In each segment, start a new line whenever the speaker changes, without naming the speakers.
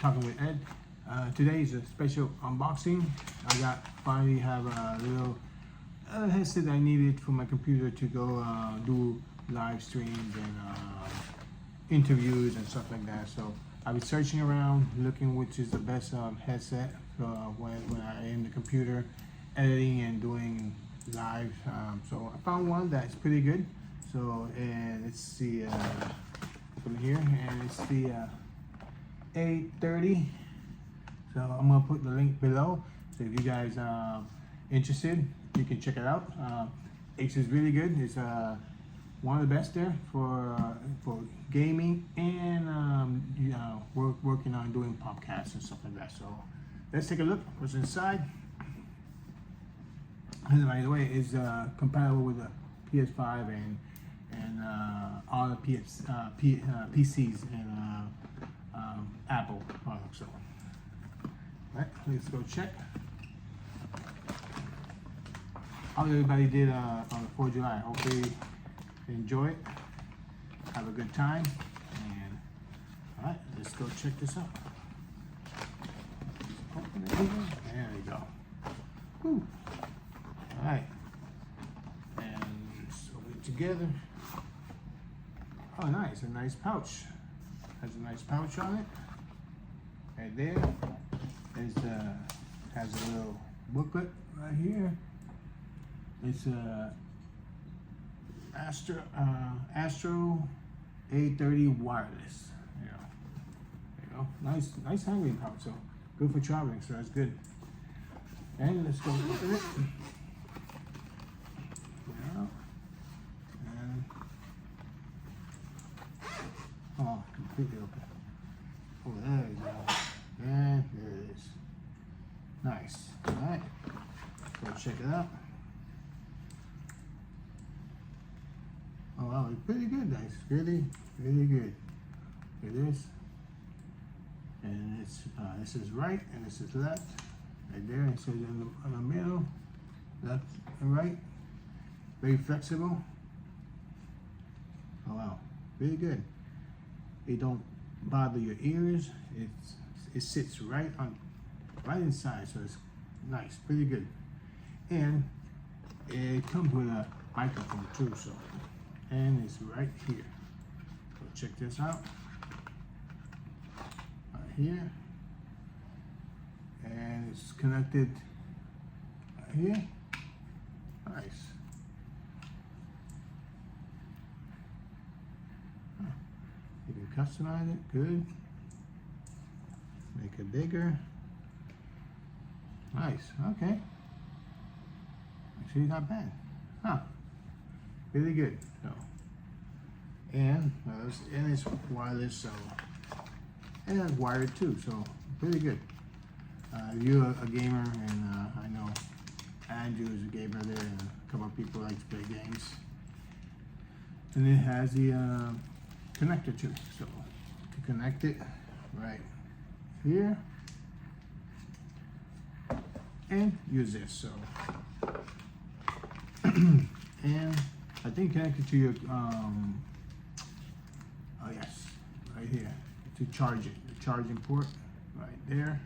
Talking with Ed. Today is a special unboxing. I finally have a little headset I needed for my computer to go do live streams and interviews and stuff like that. So I've been searching around, looking which is the best headset when I'm in the computer editing and doing live. So I found one that's pretty good. So and it's the open here, and it's the A30. So I'm gonna put the link below. So if you guys interested, you can check it out. It is really good. It's one of the best there for gaming and working on doing podcasts and stuff like that. So let's take a look what's inside. And by the way, it's compatible with the PS5 and all the PCs and Apple products. So, right, let's go check how everybody did on the 4th of July. Hopefully you enjoy it, have a good time, and all right, let's go check this out. Open it here. There we go. Woo. All right, and so we're together. Oh, nice, a nice pouch. Has a nice pouch on it. Right there. Has a little booklet right here. It's a Astro A30 Wireless. There you go. Nice handling pouch. So good for traveling. So that's good. And let's go open it. Yeah. And oh, completely open. Oh, there you go. And there it is. Nice. All right. Go check it out. Oh wow, it's pretty good, guys. Really, really good. It is. And it's this is right and this is left. Right there. It says in the middle, left and right. Very flexible. Oh wow, really good. It don't bother your ears. It sits right inside, so it's nice, pretty good. And it comes with a microphone too, so, and it's right here. So check this out. Right here. And it's connected right here. Nice. You can customize it, good. Make it bigger. Nice, okay. Actually not bad. Huh. Really good. So and it's wireless, so and it's wired too, so pretty good. If you're a gamer, and I know Andrew is a gamer there, and a couple of people like to play games. And it has the connector too, so to connect it right here and use this. So and I think connected to your oh yes, right here to charge it, the charging port right there.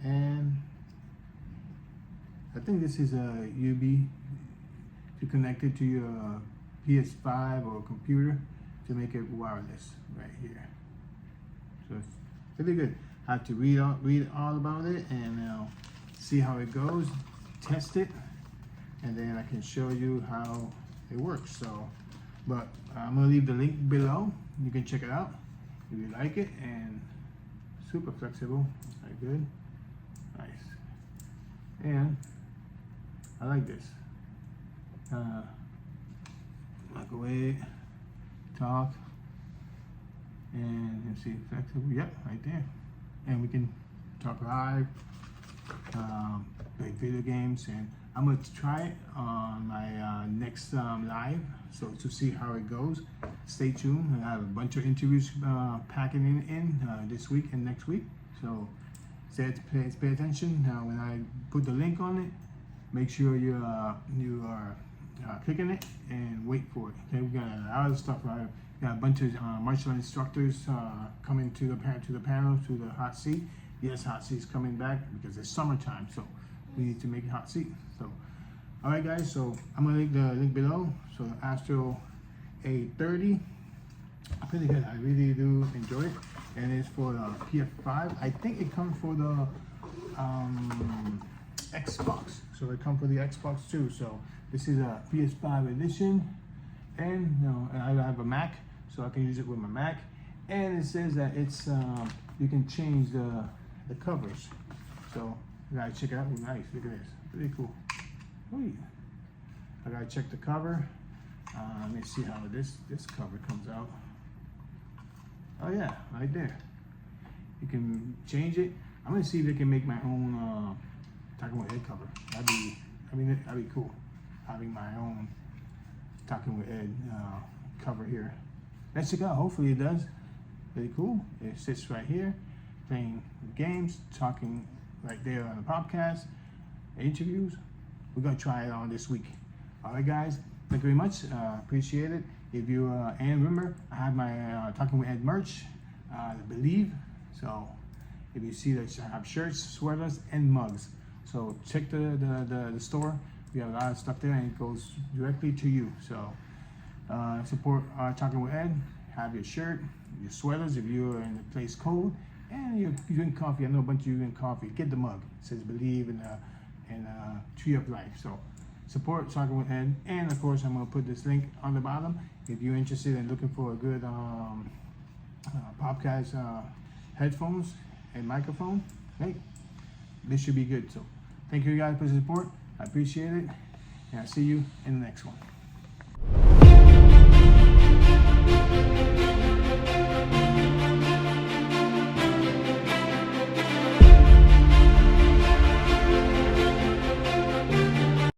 And I think this is a USB to connect it to your PS5 or computer to make it wireless right here. So it's really good. I have to read all about it and see how it goes, test it, and then I can show you how it works. So, but I'm gonna leave the link below. You can check it out if you like it, and super flexible. Right, good, nice, and I like this. Microwave, talk, and see, flexible. Yep, right there. And we can talk live, play video games, and I'm going to try it on my next live, so to see how it goes. Stay tuned. I have a bunch of interviews packing in this week and next week, so pay attention. When I put the link on it, make sure you are clicking it and wait for it. Okay, we got a lot of stuff got a bunch of martial instructors coming to the panel, to the hot seat. Yes, hot seat's coming back because it's summertime, so we need to make it hot seat. So, all right, guys. So I'm gonna link the link below. So Astro A30, pretty good. I really do enjoy it, and it's for the PS5. I think it comes for the Xbox. So it comes for the Xbox too. So this is a PS5 edition, and I have a Mac, so I can use it with my Mac. And it says that it's you can change the covers. So you gotta check it out. Nice, look at this, pretty cool. Ooh. I gotta check the cover. Let me see how this cover comes out. Oh yeah, right there. You can change it. I'm gonna see if I can make my own Talking with Ed cover. That'd be cool. Having my own Talking with Ed cover here. Let's check it out. Hopefully it does. Pretty cool. It sits right here, playing games, talking right there on the podcast, interviews. We're gonna try it on this week. All right, guys. Thank you very much. Appreciate it. If you and remember, I have my Talking with Ed merch. I believe so. If you see that, I have shirts, sweaters, and mugs. So check the store. We have a lot of stuff there, and it goes directly to you. So support Talking with Ed. Have your shirt, your sweaters if you're in a place cold, and you drink coffee. I know a bunch of you drink coffee. Get the mug. It says "Believe in Tree of Life." So support Talking with Ed, and of course I'm gonna put this link on the bottom if you're interested in looking for a good podcast headphones and microphone. Hey, this should be good. So thank you guys for the support. I appreciate it, and I'll see you in the next one.